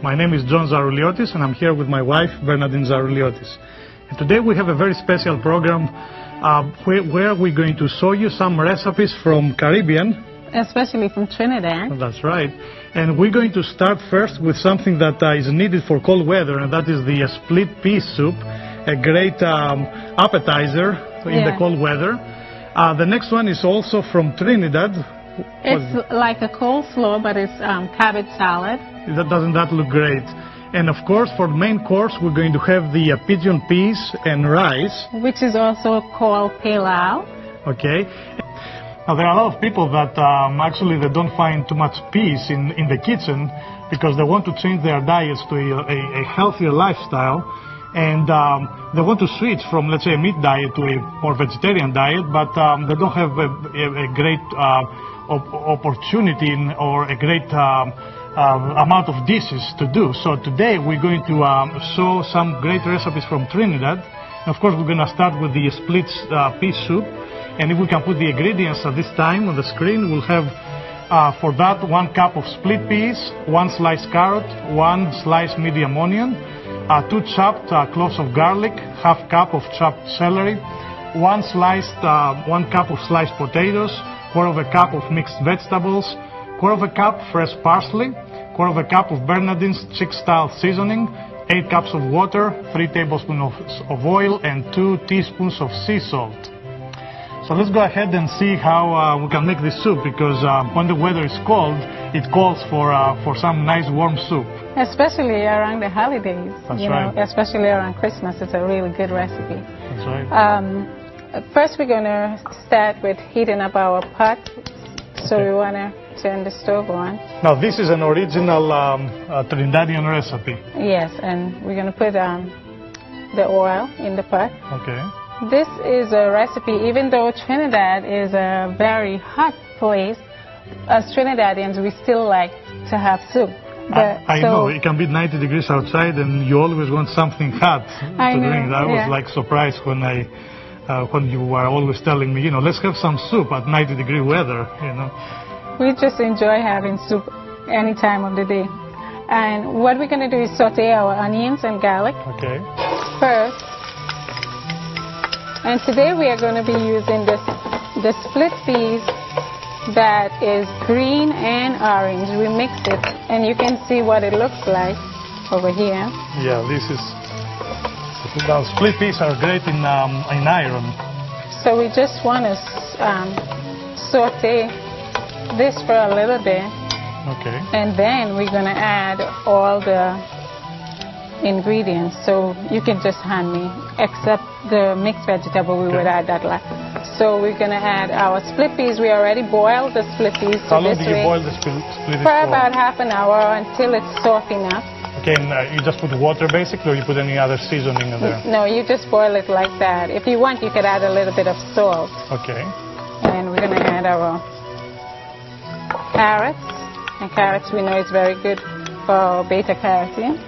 My name is John Zarouliotis, and I'm here with my wife, Bernadine Zarouliotis. And today we have a very special program where we're going to show you some recipes from Caribbean. Especially from Trinidad. That's right. And we're going to start first with something that is needed for cold weather, and that is the split pea soup, a great appetizer in the cold weather. The next one is also from Trinidad. It's like a coleslaw, but it's cabbage salad. Doesn't that look great? And of course, for the main course, we're going to have the pigeon peas and rice. Which is also called pilau. Okay. Now, there are a lot of people that actually they don't find too much peace in the kitchen because they want to change their diets to a healthier lifestyle. And they want to switch from, let's say, a meat diet to a more vegetarian diet, but they don't have a great opportunity or a great amount of dishes to do. So today we're going to show some great recipes from Trinidad. And of course, we're going to start with the split pea soup. And if we can put the ingredients at this time on the screen, we'll have for that 1 cup of split peas, 1 sliced carrot, 1 sliced medium onion, 2 chopped cloves of garlic, ½ cup of chopped celery, 1 cup of sliced potatoes, 1/4 cup of mixed vegetables, 1/4 cup fresh parsley, 1/4 cup of Bernadine's chick-style seasoning, 8 cups of water, 3 tablespoons of oil, and 2 teaspoons of sea salt. So let's go ahead and see how we can make this soup, because when the weather is cold, it calls for some nice warm soup. Especially around the holidays. That's right. Especially around Christmas, it's a really good recipe. That's right. First, we're going to start with heating up our pot. So we want to turn the stove on. Now, this is an original Trinidadian recipe. Yes, and we're going to put the oil in the pot. Okay. This is a recipe, even though Trinidad is a very hot place, as Trinidadians, we still like to have soup. But I know, it can be 90 degrees outside and you always want something hot to drink. I was like surprised when you were always telling me, let's have some soup at 90-degree weather, We just enjoy having soup any time of the day. And what we're going to do is saute our onions and garlic first. And today we are going to be using the split peas that is green and orange. We mixed it, and you can see what it looks like over here. Yeah, this is... split peas are great in iron. So we just want to saute this for a little bit. Okay. And then we're going to add all the ingredients. So you can just hand me, except the mixed vegetable, we would add that last. So we're going to add our split peas. We already boiled the split peas. How long do you boil the split peas for? About ½ an hour until it's soft enough. Okay, and you just put water basically, or you put any other seasoning in there? No, you just boil it like that. If you want, you could add a little bit of salt. Okay. And we're going to add our carrots. And carrots, we know is very good for beta-carotene.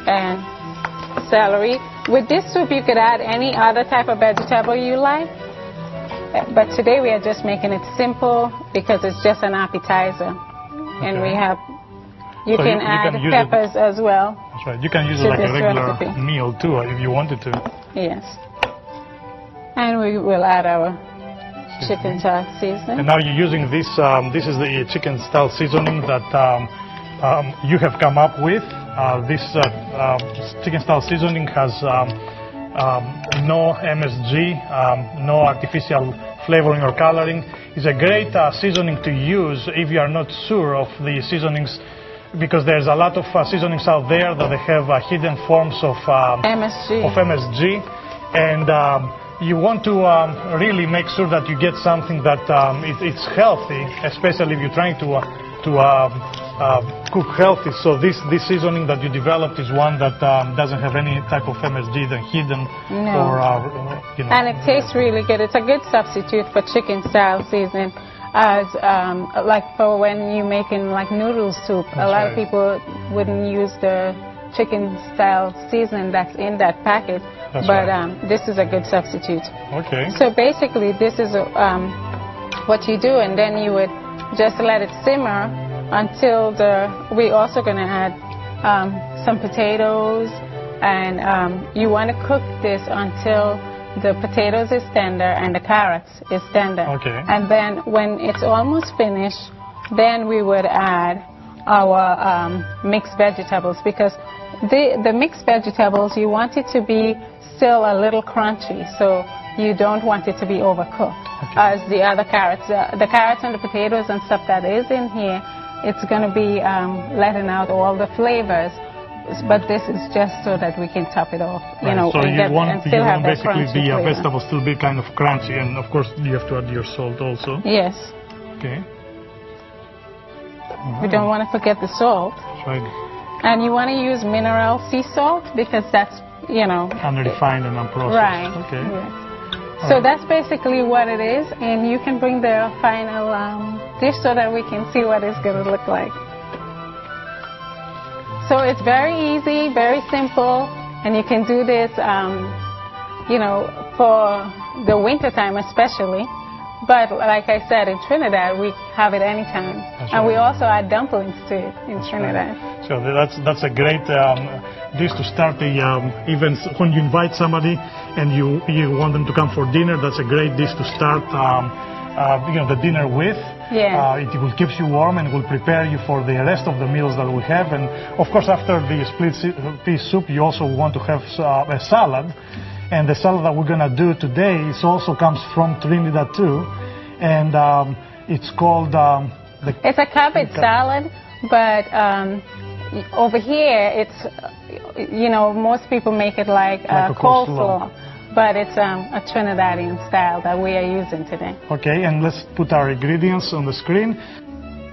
And celery. With this soup, you could add any other type of vegetable you like. But today we are just making it simple because it's just an appetizer. And we have... You can add peppers as well. That's right. You can use it like a regular meal too, if you wanted to. Yes. And we will add our chicken style seasoning. And now you're using this. This is the chicken style seasoning that you have come up with. This chicken style seasoning has no MSG, no artificial flavoring or coloring. It's a great seasoning to use if you are not sure of the seasonings, because there's a lot of seasonings out there that they have hidden forms of MSG, and you want to really make sure that you get something that it's healthy, especially if you're trying to cook healthy. So this seasoning that you developed is one that doesn't have any type of MSG hidden. No. And it tastes really good. It's a good substitute for chicken style seasoning. As like for when you're making like noodle soup, a lot of people wouldn't use the chicken style seasoning that's in that packet, but this is a good substitute. Okay. So basically this is what you do, and then you would just let it simmer until we're also going to add some potatoes, and you want to cook this until the potatoes is tender and the carrots is tender. Okay. And then when it's almost finished, then we would add our mixed vegetables, because the mixed vegetables, you want it to be still a little crunchy, so you don't want it to be overcooked. Okay. As the other carrots, the carrots and the potatoes and stuff that is in here, it's going to be letting out all the flavors. But this is just so that we can top it off, right. know, so and you want still have that basically crunchy the flavor. vegetables still be kind of crunchy, and of course you have to add your salt also. Yes. Okay. We don't want to forget the salt. That's right. And you want to use mineral sea salt, because that's, unrefined and unprocessed. Right. Okay. Yeah. So that's basically what it is, and you can bring the final dish so that we can see what it's going to look like. So it's very easy, very simple, and you can do this, for the winter time especially. But like I said, in Trinidad, we have it anytime. That's and right. we also add dumplings to it in Trinidad. Right. So that's a great dish to start the even when you invite somebody and you want them to come for dinner. That's a great dish to start the dinner with. Yeah. It will keep you warm and will prepare you for the rest of the meals that we have. And of course, after the split pea soup, you also want to have a salad. And the salad that we're going to do today also comes from Trinidad too. And it's called... it's a cabbage salad, but over here it's, most people make it like a coleslaw. But it's a Trinidadian style that we are using today. Okay, and let's put our ingredients on the screen.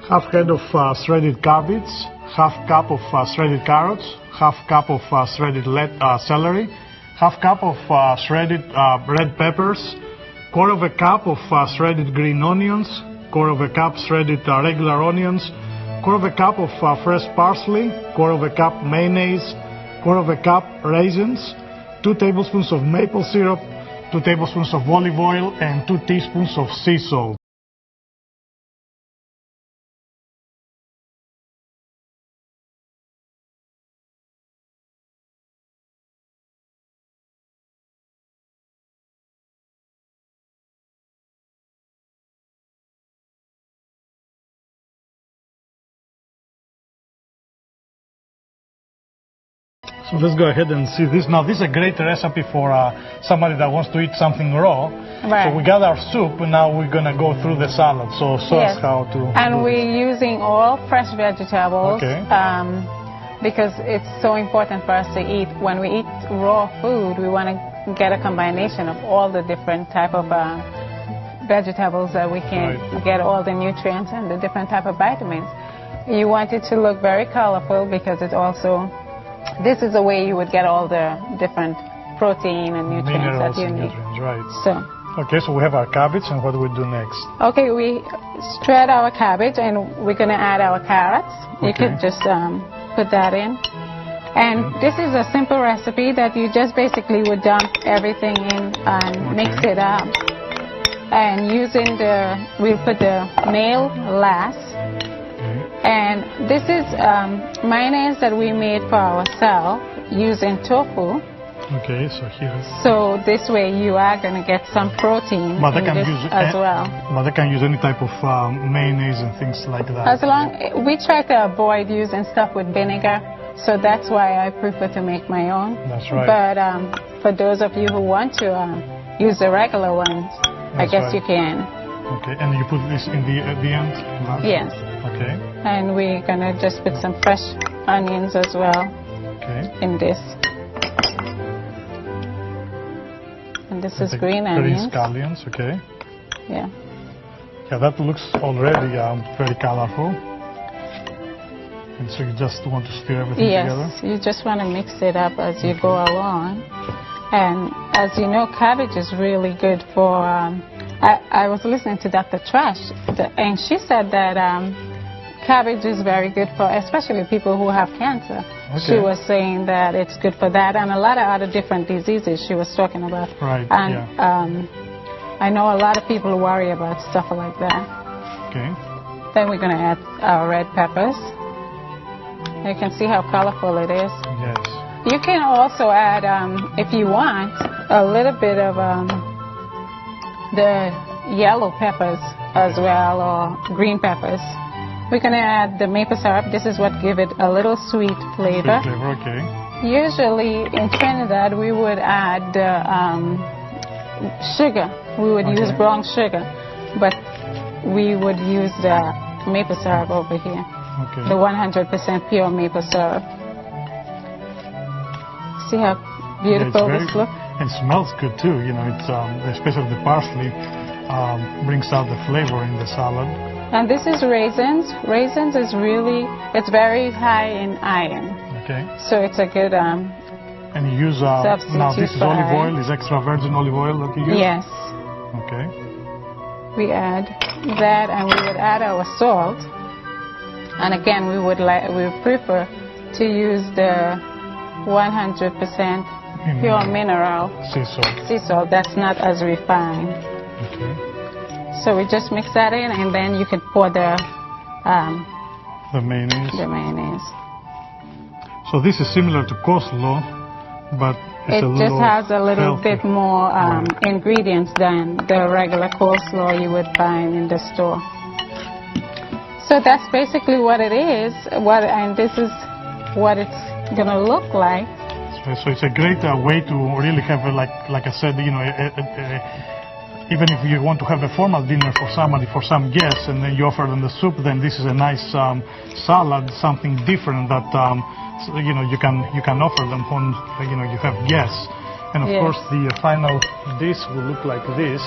Half head of shredded cabbage, half cup of shredded carrots, half cup of shredded celery, half cup of shredded red peppers, quarter of a cup of shredded green onions, quarter of a cup shredded regular onions, quarter of a cup of fresh parsley, quarter of a cup mayonnaise, quarter of a cup raisins, 2 tablespoons of maple syrup, 2 tablespoons of olive oil, and 2 teaspoons of sea salt. So let's go ahead and see this. Now, this is a great recipe for somebody that wants to eat something raw. Right. So we got our soup, and now we're going to go through the salad. So show us how to And we're using all fresh vegetables. Okay. Because it's so important for us to eat. When we eat raw food, we want to get a combination of all the different type of vegetables that we can get all the nutrients and the different type of vitamins. You want it to look very colorful, because it also... This is the way you would get all the different protein and nutrients that you need. Right. So. Okay, so we have our cabbage, and what do we do next? Okay, we shred our cabbage, and we're going to add our carrots. You could just put that in. And this is a simple recipe that you just basically would dump everything in and mix it up. And we'll put the meal last. And this is mayonnaise that we made for ourselves using tofu. Okay, so here. So this way you are going to get some protein But they can in this use as well. But they can use any type of mayonnaise and things like that. As long we try to avoid using stuff with vinegar, so that's why I prefer to make my own. That's right. But for those of you who want to use the regular ones, I guess you can. Okay, and you put this in at the end? Yes. Okay. And we're going to just put some fresh onions as well in this. And this is green onions. Green scallions, okay. Yeah. Yeah, that looks already very colorful. And so you just want to stir everything together? Yes, you just want to mix it up as you go along. And as you know, cabbage is really good for... I was listening to Dr. Trash, and she said that cabbage is very good for, especially people who have cancer. Okay. She was saying that it's good for that, and a lot of other different diseases she was talking about. Right, and I know a lot of people worry about stuff like that. Okay. Then we're going to add our red peppers. You can see how colorful it is. Yes. You can also add, if you want, a little bit of the yellow peppers as well, or green peppers. We're going to add the maple syrup. This is what gives it a little sweet flavor. Sweet flavor, okay. Usually in Trinidad we would add sugar. We would use brown sugar, but we would use the maple syrup over here. Okay. The 100% pure maple syrup. See how beautiful this looks? It smells good too. You know, it's especially the parsley brings out the flavor in the salad. And this is raisins. Raisins is really, it's very high in iron. Okay. So it's a good and you use now this is olive oil, is extra virgin olive oil that you use? Yes. Okay. We add that, and we would add our salt. And again, we would prefer to use the 100% pure mineral sea salt. Sea salt. That's not as refined. Okay. So we just mix that in, and then you can pour the mayonnaise. The mayonnaise. So this is similar to coleslaw, but it just has a little bit more ingredients than the regular coleslaw you would find in the store. So that's basically what it is. And this is what it's gonna look like. So it's a great way to really have, like I said, you know, even if you want to have a formal dinner for somebody, for some guests, and then you offer them the soup, then this is a nice salad, something different that you know you can offer them when you have guests. And of course the final dish will look like this.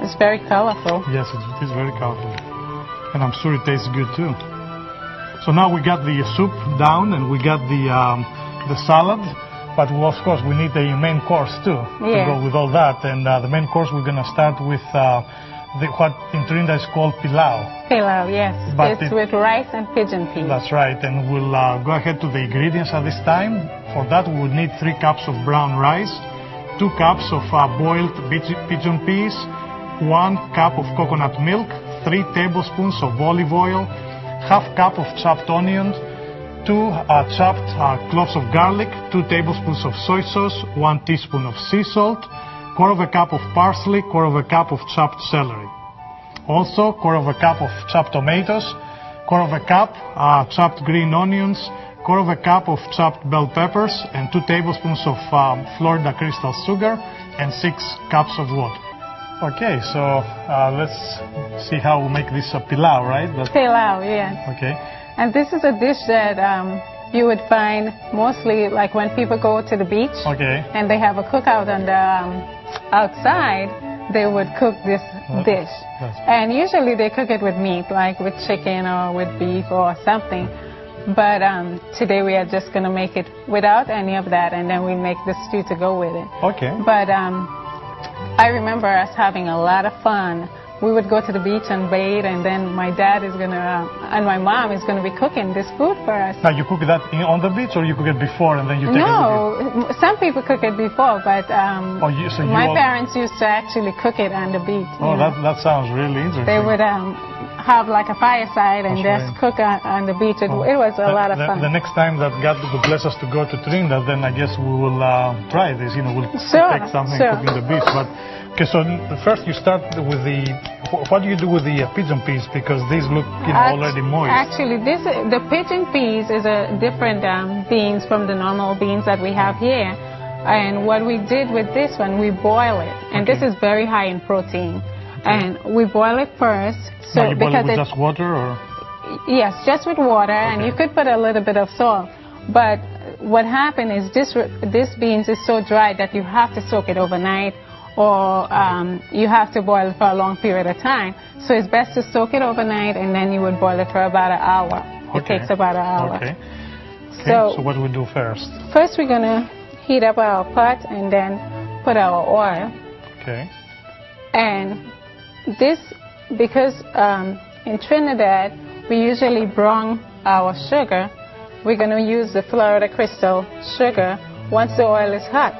It's very colorful. Yes, it is very colorful, and I'm sure it tastes good too. So now we got the soup down and we got the salad. But of course we need a main course too to go with all that. And the main course we're going to start with what in Trinidad is called pilau. Pilau, yes. But it's with rice and pigeon peas. That's right. And we'll go ahead to the ingredients at this time. For that we would need 3 cups of brown rice, 2 cups of boiled pigeon peas, 1 cup of coconut milk, 3 tablespoons of olive oil, half cup of chopped onions, 2 chopped cloves of garlic, 2 tablespoons of soy sauce, 1 teaspoon of sea salt, quarter of a cup of parsley, quarter of a cup of chopped celery. Also, quarter of a cup of chopped tomatoes, quarter of a cup chopped green onions, quarter of a cup of chopped bell peppers, and 2 tablespoons of Florida crystal sugar, and 6 cups of water. Okay, so let's see how we make this pilau, right? Pilau, yes. Okay. And this is a dish that you would find mostly like when people go to the beach and they have a cookout on the outside, they would cook this dish. And usually they cook it with meat, like with chicken or with beef or something. But today we are just going to make it without any of that, and then we make the stew to go with it. Okay. But I remember us having a lot of fun. We would go to the beach and bathe, and then my dad is going to, and my mom is going to be cooking this food for us. Now, you cook that on the beach, or you cook it before and then you take it with you? No, some people cook it before, but my parents used to actually cook it on the beach. Oh, that sounds really interesting. They would have like a fireside and just cook on the beach. It was a lot of fun. The next time that God will bless us to go to Trinidad, then I guess we will try this. You know, we'll take something and cook in the beach. But okay, so first you start with what do you do with the pigeon peas, because these look already moist? Actually, the pigeon peas is a different beans from the normal beans that we have here. And what we did with this one, we boil it, and this is very high in protein. And we boil it first. So you boil it with just water, or? Yes, just with water, and you could put a little bit of salt. But what happened is this beans is so dry that you have to soak it overnight, or you have to boil it for a long period of time. So it's best to soak it overnight, and then you would boil it for about an hour. It takes about an hour. Okay. So what do we do first? First we're going to heat up our pot and then put our oil. Okay. And this, because in Trinidad we usually brown our sugar, we're going to use the Florida crystal sugar once the oil is hot.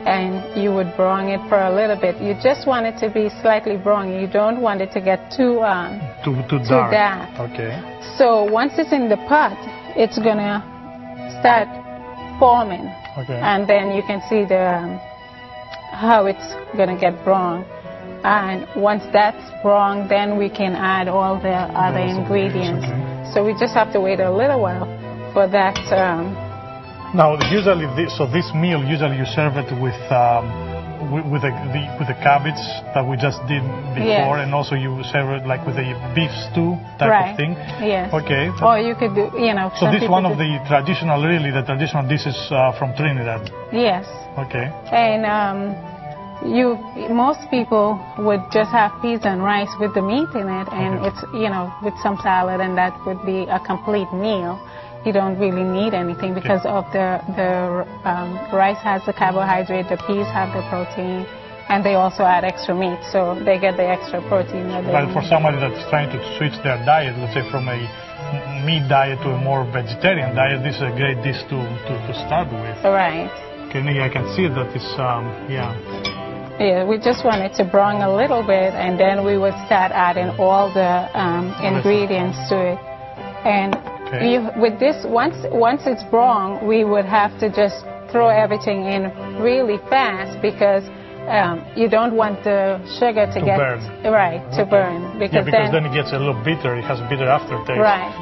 and you would brown it for a little bit. You just want it to be slightly brown. You don't want it to get too dark. Okay. So once it's in the pot, it's gonna start forming, and then you can see how it's gonna get brown. And once that's brown, then we can add all the other ingredients. So we just have to wait a little while for that. Now, usually, this meal usually you serve it with the cabbage that we just did before, and also you serve it like with a beef stew type of thing. Yes. Okay. Or you could do, So this is one of the traditional dishes from Trinidad. Yes. Okay. And most people would just have peas and rice with the meat in it, and it's with some salad, and that would be a complete meal. You don't really need anything because of the rice has the carbohydrate, the peas have the protein, and they also add extra meat, so they get the extra protein. But for somebody that's trying to switch their diet, let's say from a meat diet to a more vegetarian diet, this is a great dish to start with. Right. Okay, I can see that it's Yeah, we just want it to brown a little bit, and then we would start adding all the ingredients to it. And with this, once it's brown, we would have to just throw everything in really fast because you don't want the sugar to burn. Right, to burn. Because then it gets a little bitter. It has a bitter aftertaste. Right.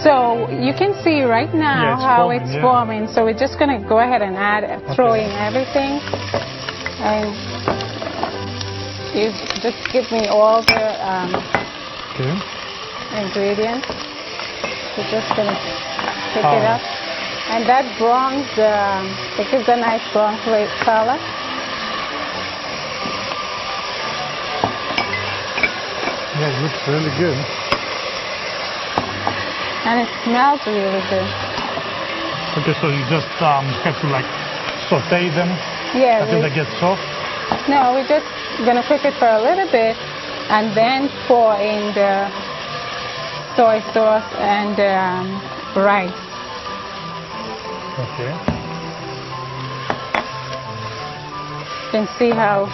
So you can see right now how it's forming. So we're just going to go ahead and throw in everything. And you just give me all the ingredients. We're just going to pick it up. And that browns, it gives a nice brown color. Yeah, it looks really good. And it smells really good. Okay, so you just have to saute them until they get soft? No, we're just going to cook it for a little bit and then pour in the soy sauce and rice. Okay. You can see how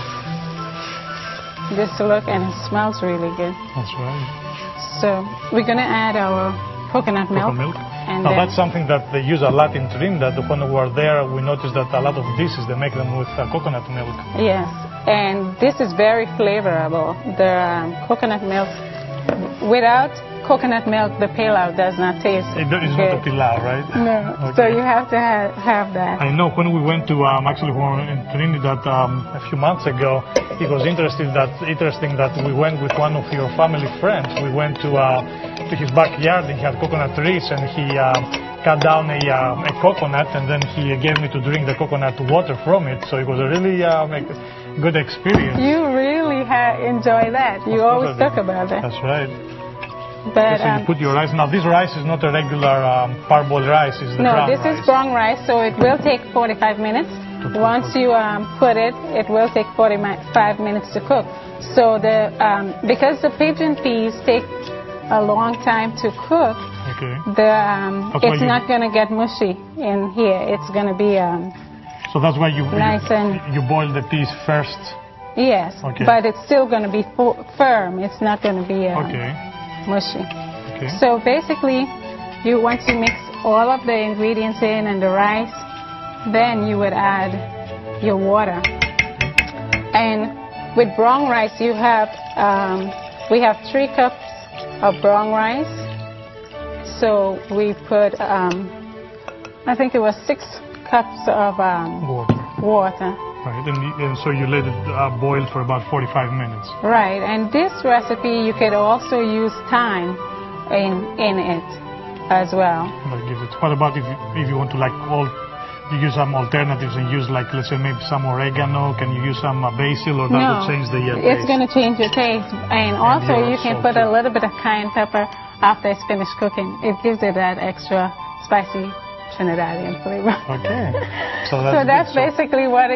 this looks, and it smells really good. That's right. So we're going to add our coconut milk. And now that's something that they use a lot in Trinidad. When we were there, we noticed that a lot of dishes, they make them with coconut milk. Yes, and this is very flavorful. The coconut milk, without coconut milk, the pilau does not taste good. It's not a pilau, right? No, so you have to have that. I know when we went to, actually when we were in Trinidad a few months ago, it was interesting that we went with one of your family friends. We went to his backyard, and he had coconut trees, and he cut down a coconut, and then he gave me to drink the coconut water from it. So it was a really good experience. You really enjoy that. You always talk about that. That's right. But so you put your rice. Now this rice is not a regular parboiled rice. It's the brown rice. No, this is brown rice, so it will take 45 minutes. Once you put it, it will take 45 minutes to cook. So because the pigeon peas take a long time to cook, it's not going to get mushy in here. It's going to be so that's why you boil the peas first. Yes, but it's still going to be firm. It's not going to be mushy. So basically, once you mix all of the ingredients in and the rice, then you would add your water. And with brown rice, we have 3 cups of brown rice. So we put, I think it was 6 cups of water. Right, and so you let it boil for about 45 minutes. Right, and this recipe you could also use thyme in it as well. What about if you want to you use some alternatives and use let's say maybe some oregano? Can you use some basil, or that would change the taste? It's going to change your taste, and also you can put a little bit of cayenne pepper after it's finished cooking. It gives it that extra spicy Trinidadian flavor. Okay. So that's basically what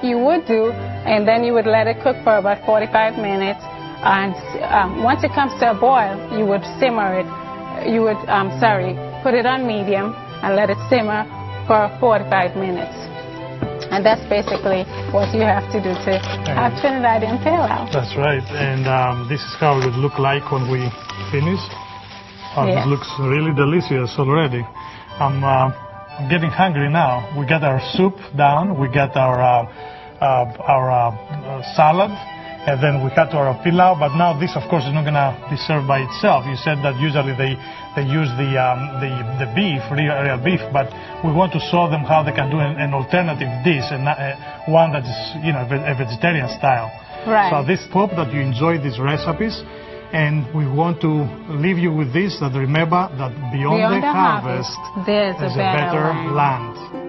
you would do, and then you would let it cook for about 45 minutes. And once it comes to a boil, you would simmer it. You would, put it on medium and let it simmer for 45 minutes. And that's basically what you have to do to have Trinidadian Pale Ale. That's right. And this is how it would look like when we finish. Oh, Yeah. This looks really delicious already. I'm getting hungry now. We got our soup down. We got our salad. And then we cut our pilau, but now this, of course, is not going to be served by itself. You said that usually they use the beef, real beef, but we want to show them how they can do an alternative dish, and one that is, a vegetarian style. Right. So this hope that you enjoy these recipes, and we want to leave you with this, that remember that beyond the harvest, there's a better land. land.